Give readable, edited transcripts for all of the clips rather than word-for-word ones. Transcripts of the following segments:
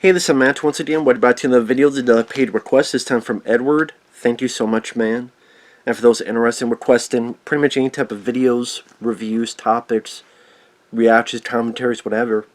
Hey, this is Matt once again. What about another video? The paid request this time from Edward. Thank you so much, man. And for those interested in requesting pretty much any type of videos, reviews, topics, reactions, commentaries, whatever,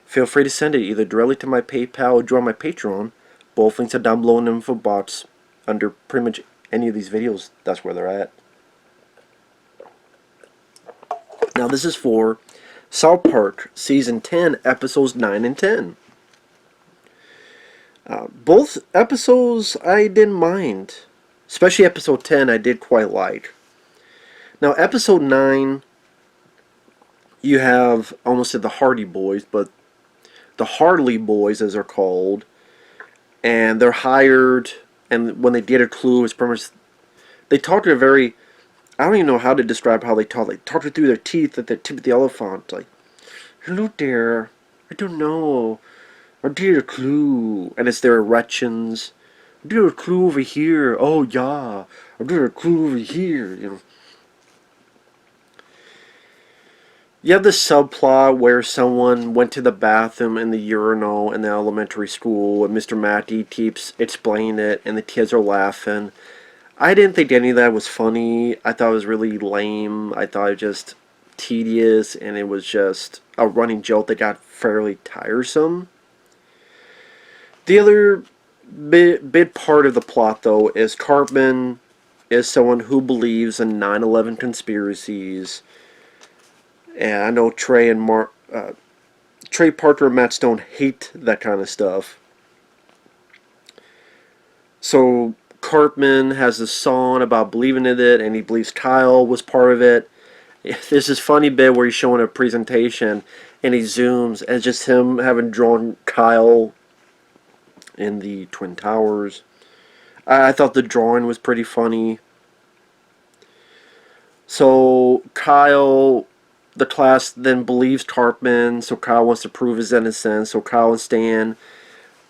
feel free to send it either directly to my PayPal or join my Patreon. Both links are down below in the info box under pretty much any of these videos. That's where they're at. Now this is for South Park Season 10, Episodes 9 and 10. Both episodes I didn't mind. Especially episode 10 I did quite like. Now episode 9, you have, I almost said the Hardy Boys, but the Harley Boys as they're called. And they're hired, and when they get a clue, it's pretty much, they talk to a very, I don't even know how to describe how they talk. They talk through their teeth at the tip of the elephant. Like, hello there, I don't know. I did a clue. And it's their erections. I did a clue over here. Oh, yeah. I did a clue over here. You know. You have this subplot where someone went to the bathroom in the urinal in the elementary school, and Mr. Mackey keeps explaining it, and the kids are laughing. I didn't think any of that was funny. I thought it was really lame. I thought it was just tedious, and it was just a running joke that got fairly tiresome. The other big part of the plot, though, is Cartman is someone who believes in 9/11 conspiracies. And I know Trey Parker and Matt Stone hate that kind of stuff. So Cartman has a song about believing in it, and he believes Kyle was part of it. There's this funny bit where he's showing a presentation, and he zooms, and it's just him having drawn Kyle in the Twin Towers. I thought the drawing was pretty funny. So Kyle, the class then believes Cartman, so Kyle wants to prove his innocence. So Kyle and Stan,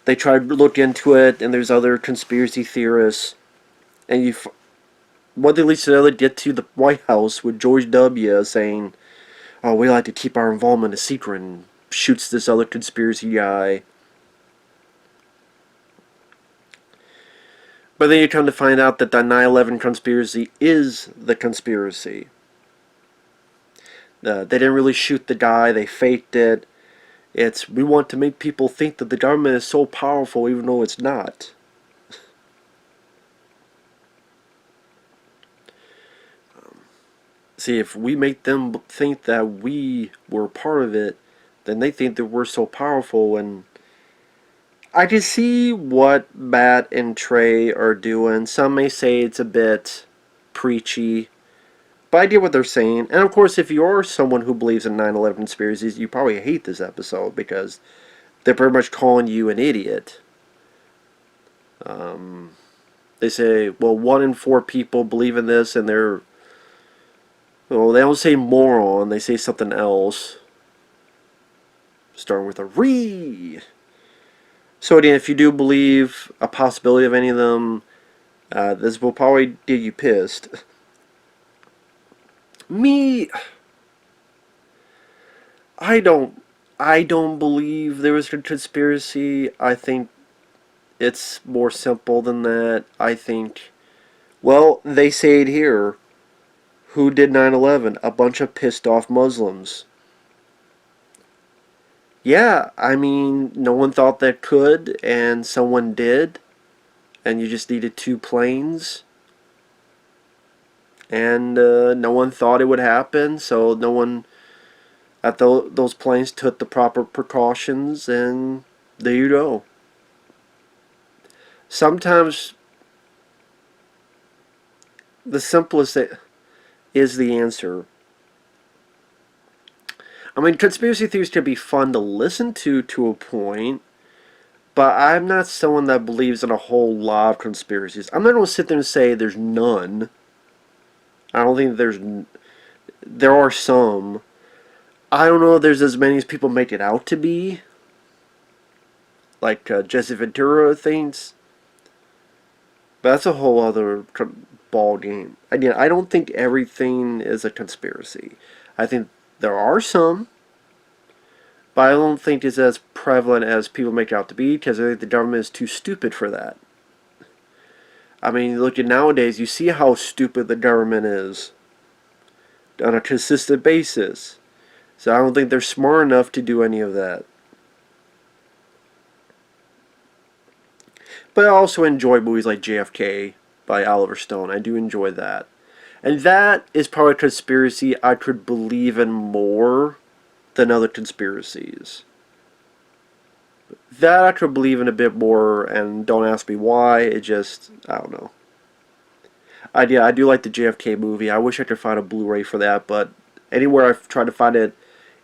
they try to look into it, and there's other conspiracy theorists. And what they leads to the other get to the White House with George W. saying, "Oh, we like to keep our involvement a secret," and shoots this other conspiracy guy. But then you come to find out that the 9/11 conspiracy is the conspiracy. They didn't really shoot the guy, they faked it. We want to make people think that the government is so powerful even though it's not. See, if we make them think that we were part of it, then they think that we're so powerful. And I can see what Matt and Trey are doing. Some may say it's a bit preachy, but I get what they're saying. And of course, if you are someone who believes in 9/11 conspiracies, you probably hate this episode because they're pretty much calling you an idiot. They say, well, 1 in 4 people believe in this, and they're, well, they don't say moron, they say something else. Starting with a re. So again, if you do believe a possibility of any of them, this will probably get you pissed. Me, I don't believe there was a conspiracy. I think it's more simple than that. I think, well, they say it here. Who did 9/11? A bunch of pissed off Muslims. Yeah, I mean, no one thought that could, and someone did. And you just needed 2 planes. And no one thought it would happen, so no one at those planes took the proper precautions, and there you go. Sometimes the simplest is the answer. I mean, conspiracy theories can be fun to listen to a point, but I'm not someone that believes in a whole lot of conspiracies. I'm not going to sit there and say there's none. I don't think there are some. I don't know if there's as many as people make it out to be. Like Jesse Ventura thinks. But that's a whole other ball game. Again, I don't think everything is a conspiracy. I think there are some. But I don't think it's as prevalent as people make it out to be, because I think the government is too stupid for that. I mean, look at nowadays, you see how stupid the government is on a consistent basis. So I don't think they're smart enough to do any of that. But I also enjoy movies like JFK by Oliver Stone. I do enjoy that. And that is probably a conspiracy I could believe in more than other conspiracies. That I could believe in a bit more, and don't ask me why. It just, I don't know. I do like the JFK movie. I wish I could find a Blu-ray for that, but anywhere I've tried to find it,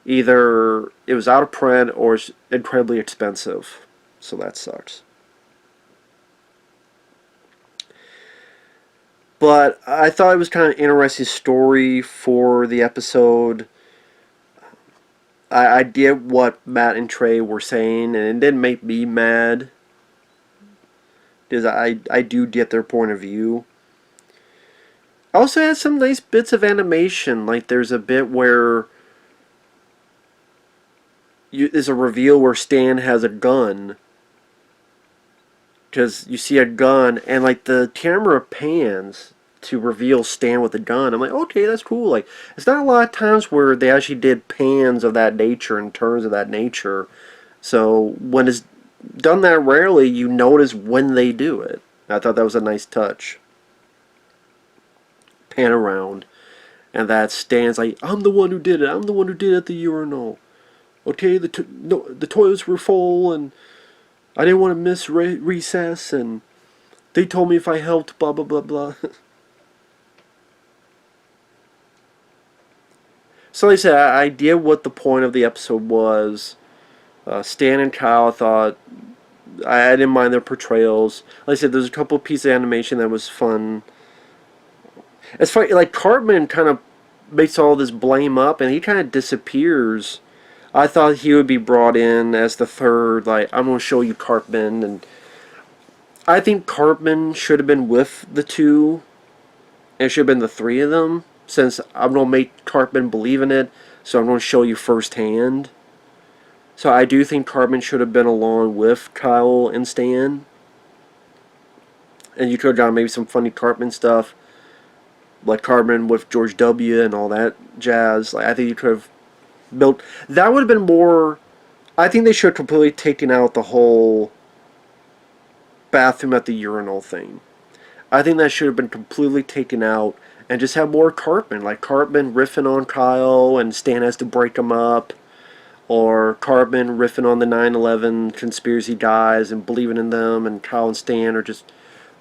either it was out of print or it's incredibly expensive. So that sucks. But I thought it was kind of an interesting story for the episode. I get what Matt and Trey were saying, and it didn't make me mad. Because I do get their point of view. I also had some nice bits of animation. Like there's a bit where there's a reveal where Stan has a gun. Because you see a gun, and like the camera pans to reveal Stan with a gun. I'm like, okay, that's cool. Like, it's not a lot of times where they actually did pans of that nature and turns of that nature. So when it's done that rarely, you notice when they do it. I thought that was a nice touch. Pan around, and that Stan's like, I'm the one who did it. I'm the one who did it at the urinal. Okay, the toilets were full, and I didn't want to miss recess, and they told me if I helped, blah, blah, blah, blah. So like I said, I get what the point of the episode was. Stan and Kyle, I thought, I didn't mind their portrayals. Like I said, there's a couple of pieces of animation that was fun. It's funny, like Cartman kind of makes all this blame up, and he kind of disappears. I thought he would be brought in as the third, like, I'm going to show you Cartman, and I think Cartman should have been with the two. It should have been the three of them, since I'm going to make Cartman believe in it, so I'm going to show you firsthand. So I do think Cartman should have been along with Kyle and Stan. And you could have done maybe some funny Cartman stuff, like Cartman with George W. and all that jazz. Like, I think you could have built... That would have been more... I think they should have completely taken out the whole bathroom at the urinal thing. I think that should have been completely taken out and just have more Cartman. Like Cartman riffing on Kyle and Stan has to break him up. Or Cartman riffing on the 9/11 conspiracy guys and believing in them, and Kyle and Stan are just,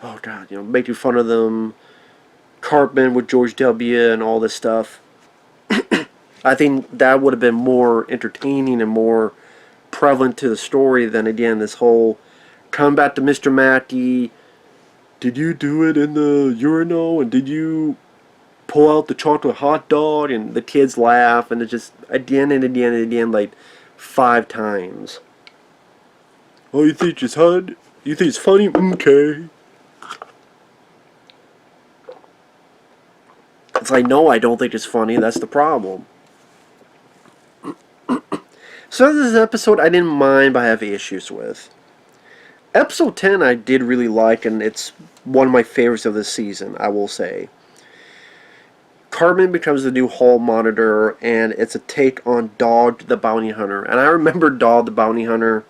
oh god, you know, making fun of them. Cartman with George W. and all this stuff. I think that would have been more entertaining and more prevalent to the story than, again, this whole come back to Mr. Mackey. Did you do it in the urinal? And did you pull out the chocolate hot dog? And the kids laugh, and it's just again and again and again, like 5 times. Oh, you think it's hot? You think it's funny? Okay. It's like, no, I don't think it's funny. That's the problem. So this episode I didn't mind, but I have issues with. Episode 10 I did really like, and it's one of my favorites of this season, I will say. Cartman becomes the new hall monitor, and it's a take on Dog the Bounty Hunter. And I remember Dog the Bounty Hunter.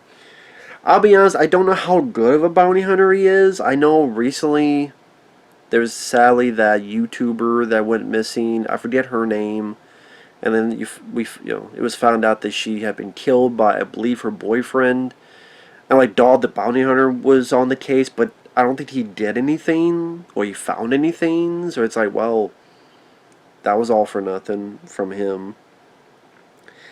I'll be honest, I don't know how good of a bounty hunter he is. I know recently there's sadly that YouTuber that went missing. I forget her name. And then it was found out that she had been killed by, I believe, her boyfriend. And like Dog the Bounty Hunter was on the case, but I don't think he did anything or he found anything. So it's like, well, that was all for nothing from him.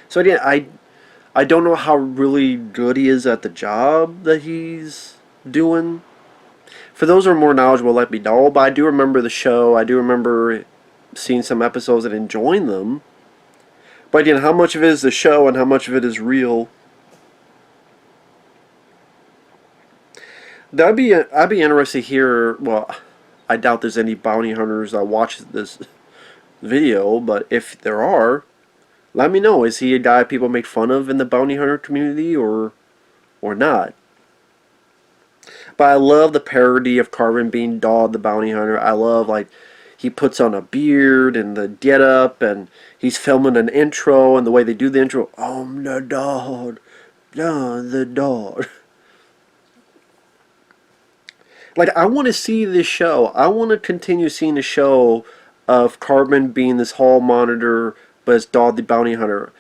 So again, I don't know how really good he is at the job that he's doing. For those who are more knowledgeable, let me know. But I do remember the show. I do remember seeing some episodes and enjoying them. But again, how much of it is the show and how much of it is real? I'd be interested to hear. Well, I doubt there's any bounty hunters that watch this video, but if there are, Let me know. Is he a guy people make fun of in the bounty hunter community, or not? But I love the parody of Cartman being Dog the bounty hunter. I love like he puts on a beard and the get up, and he's filming an intro, and the way they do the intro, I'm the dog, the dog. Like, I want to see this show. I want to continue seeing the show of Cartman being this hall monitor, but it's Dog the bounty hunter.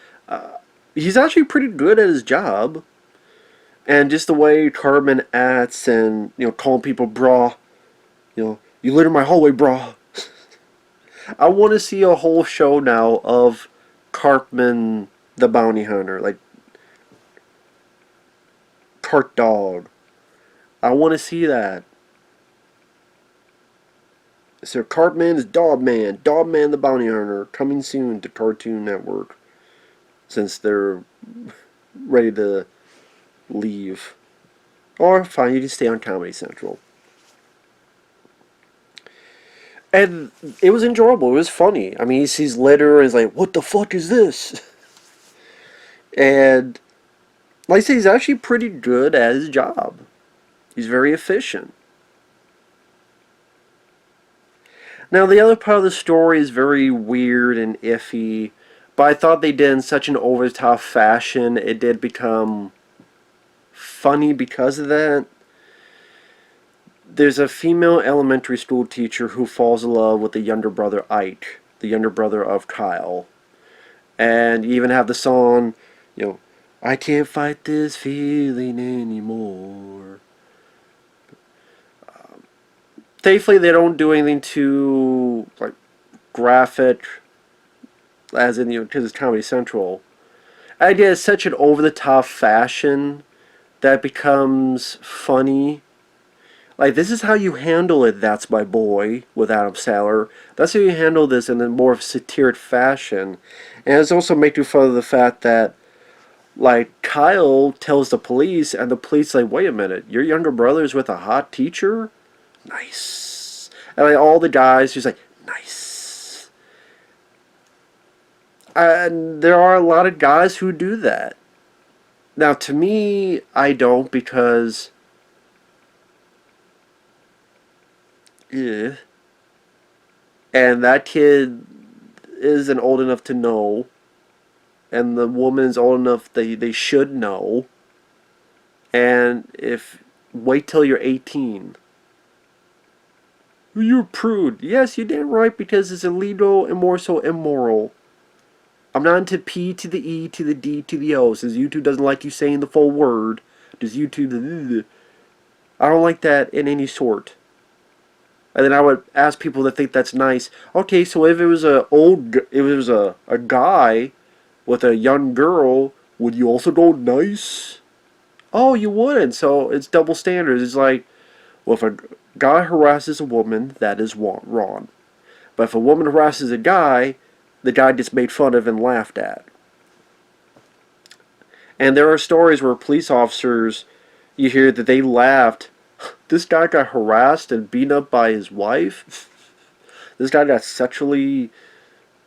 He's actually pretty good at his job. And just the way Cartman acts and, calling people brah. You litter my hallway, brah. I want to see a whole show now of Cartman the bounty hunter. Like, Cart Dog. I want to see that. So Cartman is Dog Man the Bounty Hunter, coming soon to Cartoon Network, since they're ready to leave. Or fine, you can stay on Comedy Central. And it was enjoyable. It was funny. I mean, he sees litter and he's like, "What the fuck is this?" And like I say, he's actually pretty good at his job. He's very efficient. Now, the other part of the story is very weird and iffy, but I thought they did in such an over-the-top fashion, it did become funny because of that. There's a female elementary school teacher who falls in love with the younger brother Ike, the younger brother of Kyle. And you even have the song, I can't fight this feeling anymore. Thankfully, they don't do anything too like graphic, as in because it's Comedy Central. I did such an over-the-top fashion that it becomes funny. Like, this is how you handle it, That's My Boy, with Adam Sandler. That's how you handle this in a more satiric fashion. And it's also making fun of the fact that, like, Kyle tells the police, and the police like, wait a minute, your younger brother's with a hot teacher? Nice. And like, all the guys, he's like, nice. And there are a lot of guys who do that. Now, to me, I don't, because yeah. And that kid isn't old enough to know. And the woman's old enough they should know. And if wait till you're 18. You're a prude. Yes, you did right, because it's illegal and more so immoral. I'm not into P to the E to the D to the O, since YouTube doesn't like you saying the full word. Does YouTube the I don't like that in any sort. And then I would ask people that think that's nice. Okay, so if it was a guy with a young girl, would you also go nice? Oh, you wouldn't. So it's double standards. It's like, well, if a guy harasses a woman, that is wrong. But if a woman harasses a guy, the guy gets made fun of and laughed at. And there are stories where police officers, you hear that they laughed. This guy got harassed and beaten up by his wife. This guy got sexually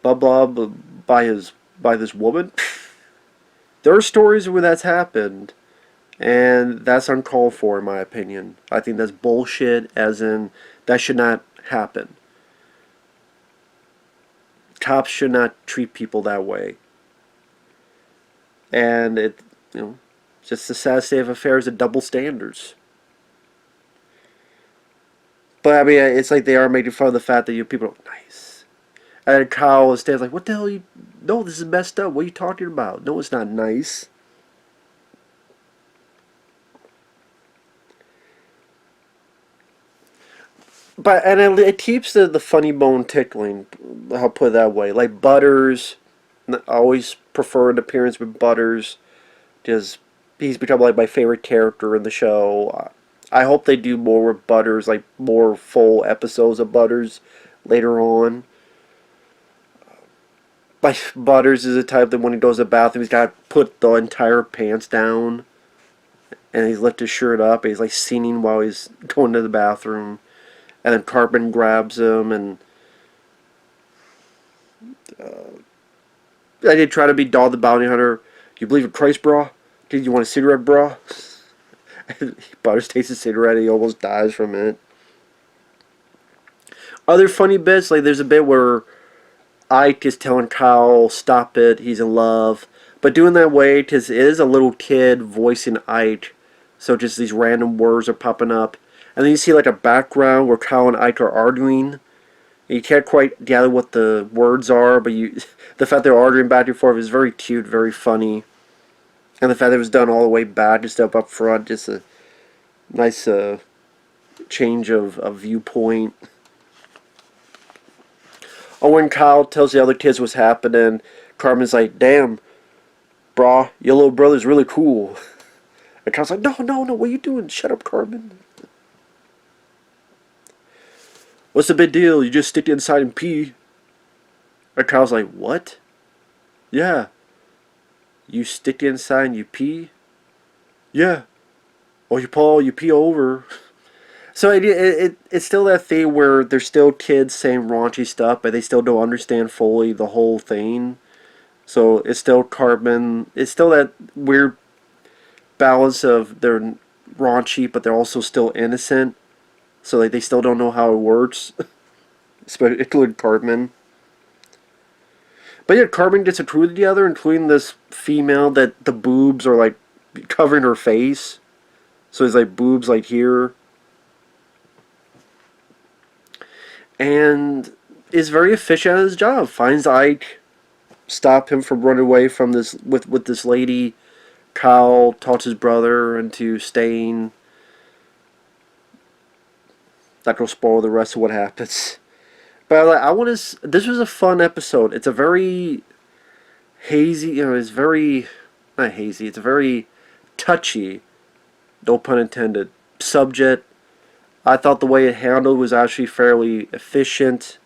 blah blah by this woman. There are stories where that's happened, and that's uncalled for in my opinion. I think that's bullshit, as in that should not happen. Cops should not treat people that way. And just the sad state of affairs of double standards. But I mean, it's like they are making fun of the fact that people are nice. And Kyle stands like, what the hell are you... No, this is messed up. What are you talking about? No, it's not nice. But, and it keeps the funny bone tickling. I'll put it that way. Like Butters, I always prefer an appearance with Butters, because he's become like my favorite character in the show. I hope they do more with Butters, like more full episodes of Butters later on. Like, Butters is the type that when he goes to the bathroom, he's got to put the entire pants down, and he's lift his shirt up, and he's like singing while he's going to the bathroom. And then Cartman grabs him, and I did try to be Dog the Bounty Hunter. You believe in Christ, bro? Did you want a cigarette, bro? Butters takes a cigarette. He almost dies from it. Other funny bits, like there's a bit where Ike is telling Kyle, stop it, he's in love. But doing that way, because it is a little kid voicing Ike. So just these random words are popping up. And then you see like a background where Kyle and Ike are arguing. And you can't quite gather what the words are, but the fact they're arguing back and forth is very cute, very funny. And the fact that it was done all the way back instead of up front, just a nice change of viewpoint. Oh, when Kyle tells the other kids what's happening, Carmen's like, damn, brah, your little brother's really cool. And Kyle's like, no, what are you doing? Shut up, Carmen. What's the big deal? You just stick it inside and pee. And Kyle's like, what? Yeah. You stick it inside and you pee? Yeah. Or you pee over. So it's still that thing where there's still kids saying raunchy stuff, but they still don't understand fully the whole thing. So it's still Cartman. It's still that weird balance of they're raunchy, but they're also still innocent. So like they still don't know how it works, especially including Cartman. But yeah, Cartman gets a crew together, including this female that the boobs are like covering her face. So there's like boobs like here. And is very efficient at his job. Finds Ike, stop him from running away from this with this lady. Kyle talks his brother into staying. Not gonna spoil the rest of what happens. But I want to. This was a fun episode. It's a very hazy. It's very not hazy. It's a very touchy. No pun intended. Subject. I thought the way it handled was actually fairly efficient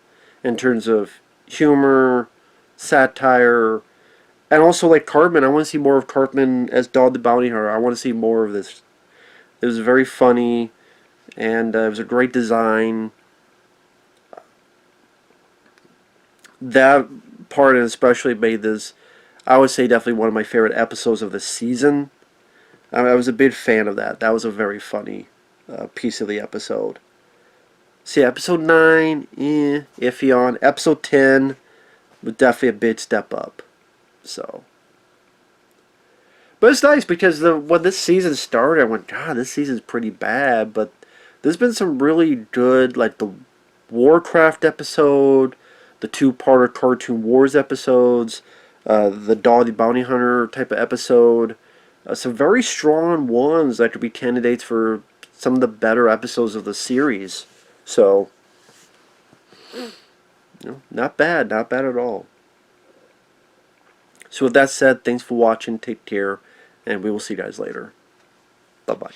in terms of humor, satire, and also like Cartman. I want to see more of Cartman as Dog the Bounty Hunter. I want to see more of this. It was very funny, and it was a great design. That part especially made this, I would say, definitely one of my favorite episodes of the season. I was a big fan of that. That was a very funny piece of the episode. See, episode 9, iffy on. Episode 10 was definitely a big step up. So, but it's nice because when this season started, I went, God, this season's pretty bad. But there's been some really good, like the Warcraft episode, the two-parter Cartoon Wars episodes, the Dog the Bounty Hunter type of episode. Some very strong ones that could be candidates for some of the better episodes of the series. So, not bad at all. So with that said, thanks for watching, take care, and we will see you guys later. Bye-bye.